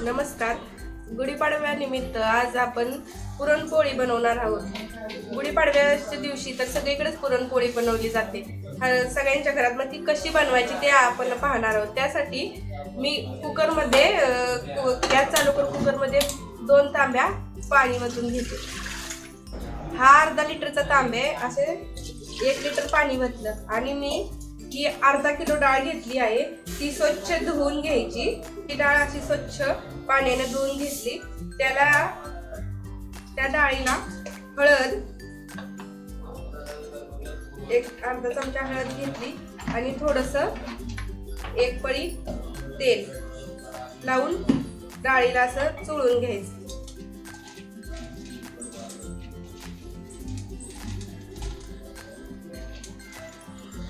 नमस्कार. गुढीपाडव्यानिमित्त आज आपण पुरणपोळी बनवणार आहोत. गुढीपाडव्याच्या दिवशी तर सगळीकडेच पुरणपोळी बनवली जाते. सगळ्यांच्या घरात मग ती कशी बनवायची ते आपण पाहणार आहोत. त्यासाठी मी कुकरमध्ये गॅस चालू करून कुकरमध्ये 2 तांब्या पाणी ओतून घेते. हा अर्धा लिटरचा तांबे असे 1 लिटर पाणी घातलं आणि मी ही अर्धा किलो डाळ घेतली आहे. ती स्वच्छ धुवून घ्यायची. ती डाळ अशी स्वच्छ पाण्याने धुवून घेतली. त्या डाळीला हळद, एक अर्धा चमचा हळद घेतली आणि थोडस 1 पळी तेल लावून डाळीला असं चोळून घ्यायचं.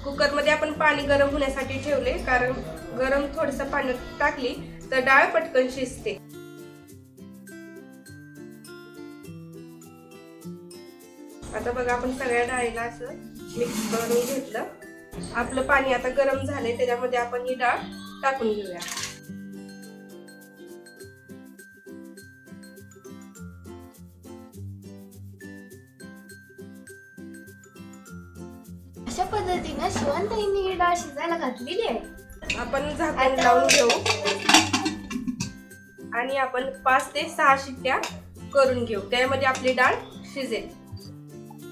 कुकरमध्ये आपण पाणी गरम होण्यासाठी ठेवले, कारण गरम थोडस पाणी टाकली तर डाळ पटकन शिजते. आता बघा, आपण सगळ्या डाळीला असं मिक्स करून घेतलं. आपलं पाणी आता गरम झालंय, त्याच्यामध्ये आपण ही डाळ टाकून घेऊया. अशा पद्धतीने शिवणताईंनी ही डाळ शिजायला घातलेली आहे. आपण झाकण लावून घेऊ आणि आपण 5 ते 6 शिट्ट्या करून घेऊ. त्यामध्ये आपली डाळ शिजेल.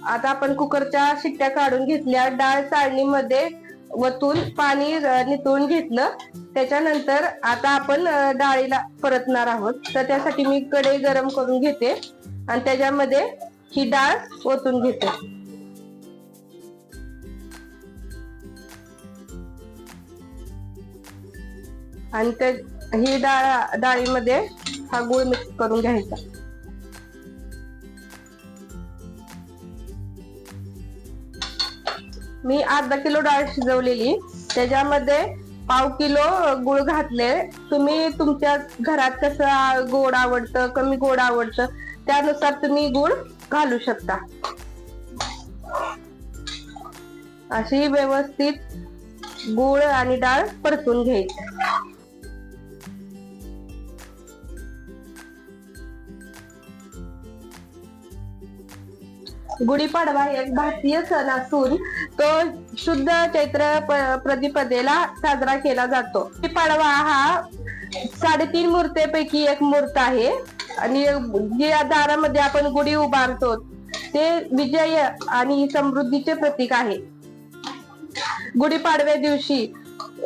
आता आपण कुकरच्या शिट्ट्या काढून घेतल्या. डाळ चाळणीमध्ये वतून पाणी नितळून घेतलं. त्याच्यानंतर आता आपण डाळीला परतणार आहोत. तर त्यासाठी मी कढई गरम करून घेते आणि त्याच्यामध्ये ही डाळ ओतून घेते. आणि ही डाळीमध्ये हा गूळ मिक्स करून घ्यायचा. मी अर्धा किलो डाळ शिजवलेली, त्याच्यामध्ये पाव किलो गूळ घातले. तुम्ही तुमच्या घरात कसं गोड आवडतं, कमी गोड आवडतं, त्यानुसार तुम्ही गूळ घालू शकता. अशी व्यवस्थित गूळ आणि डाळ परतून घ्यायची. गुढीपाडवा एक भारतीय सण असून तो शुद्ध चैत्र प्रतिपदेला साजरा केला जातो. गुढीपाडवा हा 3.5 मूर्तीपैकी एक मूर्त आहे आणि जे दारामध्ये आपण गुढी उभारतो ते विजय आणि समृद्धीचे प्रतीक आहे. गुढीपाडव्या दिवशी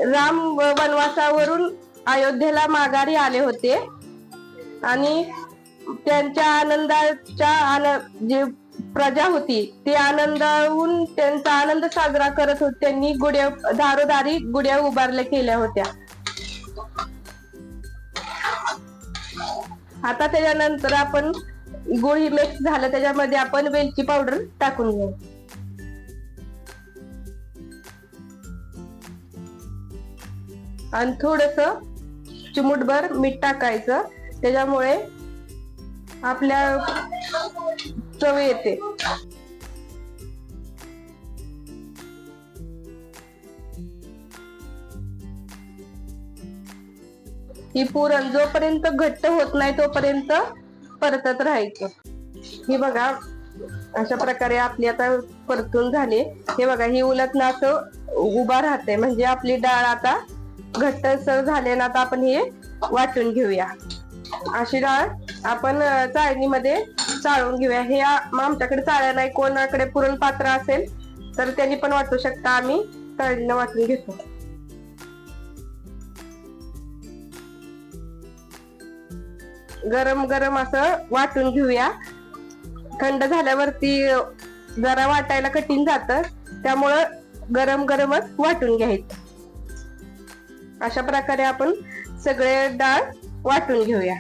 राम वनवासावरून अयोध्येला माघारी आले होते आणि त्यांच्या आनंदाच्या जे प्रजा होती ते आनंदाहून त्यांचा आनंद साजरा करत होते. त्यांनी दारोदारी गुढ्या उभारल्या केल्या होत्या. आता त्याच्यानंतर आपण गुळ मिक्स झालं, त्याच्यामध्ये आपण वेलची पावडर टाकून घेऊ आणि थोडस चिमूटभर मीठ टाकायचं. त्याच्यामुळे आपल्या चव येते. ही पुरण जोपर्यंत घट्ट होत नाही तोपर्यंत परतत राहायचं. ही बघा, अशा प्रकारे आपली आता परतून झाली. हे बघा, ही उलटणं असं उभा राहते, म्हणजे आपली डाळ आता घट्टसर झाले ना. आता आपण हे वाटून घेऊया. अशी डाळ आपण चाळणीमध्ये चाळून घेऊया. हे आमच्याकडे चाळण नाही, कोणाकडे पुरण पात्र असेल तर त्यांनी पण वाटू शकता. आम्ही चाळणीने वाटून घेतो. गरम गरम असं वाटून घेऊया. थंड झाल्यावरती जरा वाटायला कठीण जातं, त्यामुळं गरम गरमच वाटून घ्यायचं. अशा प्रकारे आपण सगळे डाळ वाटून घेऊया.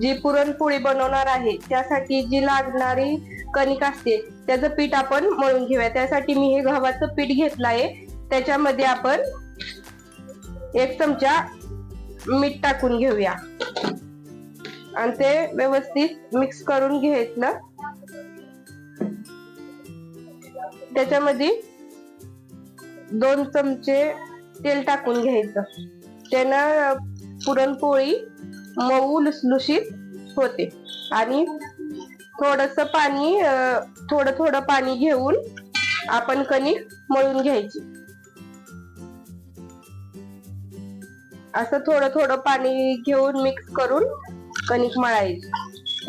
जी पुरणपोळी बनवणार आहे त्यासाठी जी लागणारी कणिक असते त्याचं पीठ आपण मळून घेऊया. त्यासाठी मी हे गव्हाचं पीठ घेतलं आहे. त्याच्यामध्ये आपण 1 चमचा मीठ टाकून घेऊया आणि ते व्यवस्थित मिक्स करून घेतलं. त्याच्यामध्ये 2 चमचे तेल टाकून घ्यायचं. त्यानं पुरणपोळी मऊ लुसलुशीत होते. आणि थोडस पाणी थोडं थोडं पाणी घेऊन आपण कणिक मळून घ्यायची. असं थोडं थोडं पाणी घेऊन मिक्स करून कणिक मळायची.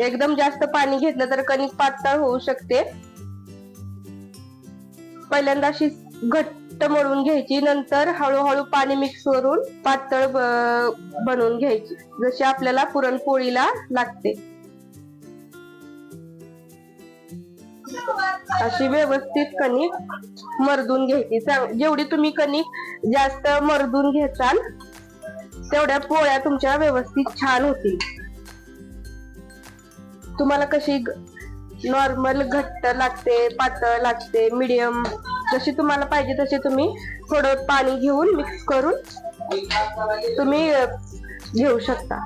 एकदम जास्त पाणी घेतलं तर कणिक पातळ होऊ शकते. पहिल्यांदा अशी घट्ट मळून घ्यायची, नंतर हळूहळू पाणी मिक्स करून पातळ बनवून घ्यायची, जशी आपल्याला पुरणपोळीला लागते. अशी व्यवस्थित कणिक मर्दून घ्यायची. जेवढी तुम्ही कणिक जास्त मर्दून घेताल तेवढ्या पोळ्या तुमच्या व्यवस्थित छान होतील. तुम्हाला कशी नॉर्मल घट्ट लागते, पातळ लागते, मीडियम, जशी तुम्हाला पाहिजे तशी तुम्ही थोडं पाणी घेऊन मिक्स करून तुम्ही घेऊ शकता.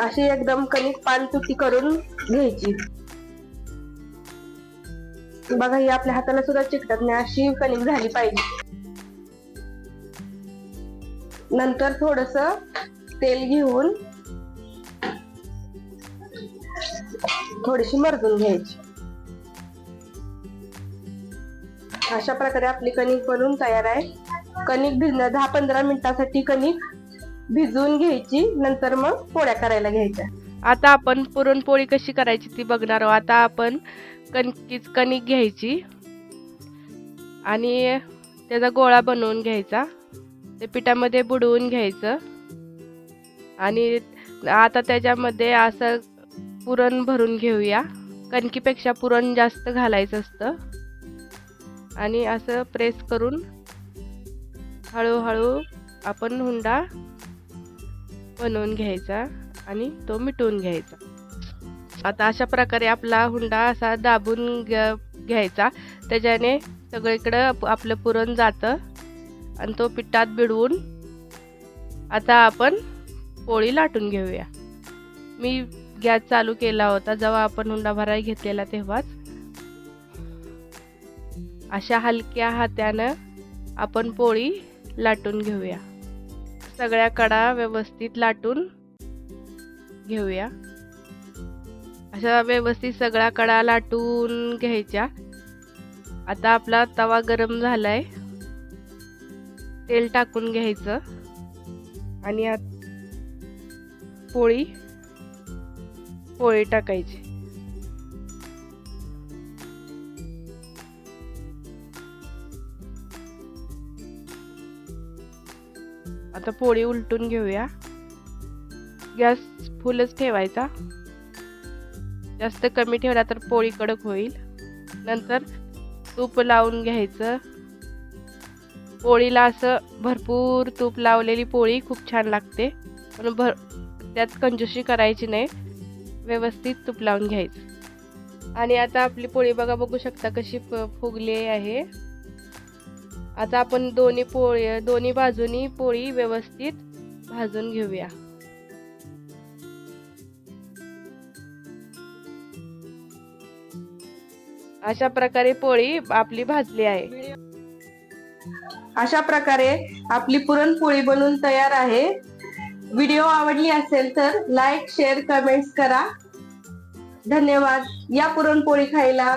अशी एकदम कणिक पानतुटी करून घ्यायची. बघा, ही आपल्या हाताला सुद्धा चिकटत नाही अशी कणिक झाली पाहिजे. नंतर थोडस तेल घेऊन थोडीशी मर्दून घ्यायची. अशा प्रकारे आपली कणिक बनवून तयार आहे. कणिक 10-15 मिनिटासाठी कणिक भिजवून घ्यायची, नंतर मग पोळ्या करायला घ्यायच्या. आता आपण पुरणपोळी कशी करायची ती बघणार आहोत. आता आपण कणिक घ्यायची आणि त्याचा गोळा बनवून घ्यायचा, ते पिठामध्ये बुडवून घ्यायचं आणि आता त्याच्यामध्ये असं पुरण भरून घेऊया. कणकीपेक्षा पुरण जास्त घालायचं असतं आणि असं प्रेस करून हळूहळू आपण हुंडा बनवून घ्यायचा आणि तो मिटवून घ्यायचा. आता अशा प्रकारे आपला हुंडा असा दाबून घ्यायचा, त्याच्याने सगळीकडं आपलं पुरण जातं आणि तो पिठात भिडवून आता आपण पोळी लाटून घेऊया. मी गॅस चालू केला होता जेव्हा आपण हुंडा भरायला घेतलेला तेव्हाच. अशा हलक्या हातानं आपण पोळी लाटून घेऊया. सगळ्या कडा व्यवस्थित लाटून घेऊया. अशा व्यवस्थित सगळ्या कडा लाटून घ्यायच्या. आता आपला तवा गरम झालाय, तेल टाकून घ्यायचं आणि पोळी टाकायची. आता पोळी उलटून घेऊया. गॅस फुलच ठेवायचा, जास्त कमी ठेवला तर पोळी कडक होईल. नंतर तूप लावून घ्यायचं. पोळीला असं भरपूर तूप लावलेली पोळी खूप छान लागते, पण त्यात कंजूसी करायची नाही, व्यवस्थित तूप लावून घ्यायचं. आणि आता आपली पोळी बघू शकता कशी फुगली आहे. आता आपण दोन्ही बाजूनी पोळी व्यवस्थित भाजून घेऊया. अशा प्रकारे पोळी आपली भाजली आहे. अशा प्रकारे आपली पुरणपोळी बनवून तयार आहे. व्हिडिओ आवडली असेल तर लाईक, शेअर, कमेंट्स करा. धन्यवाद. या पुरणपोळी खायला.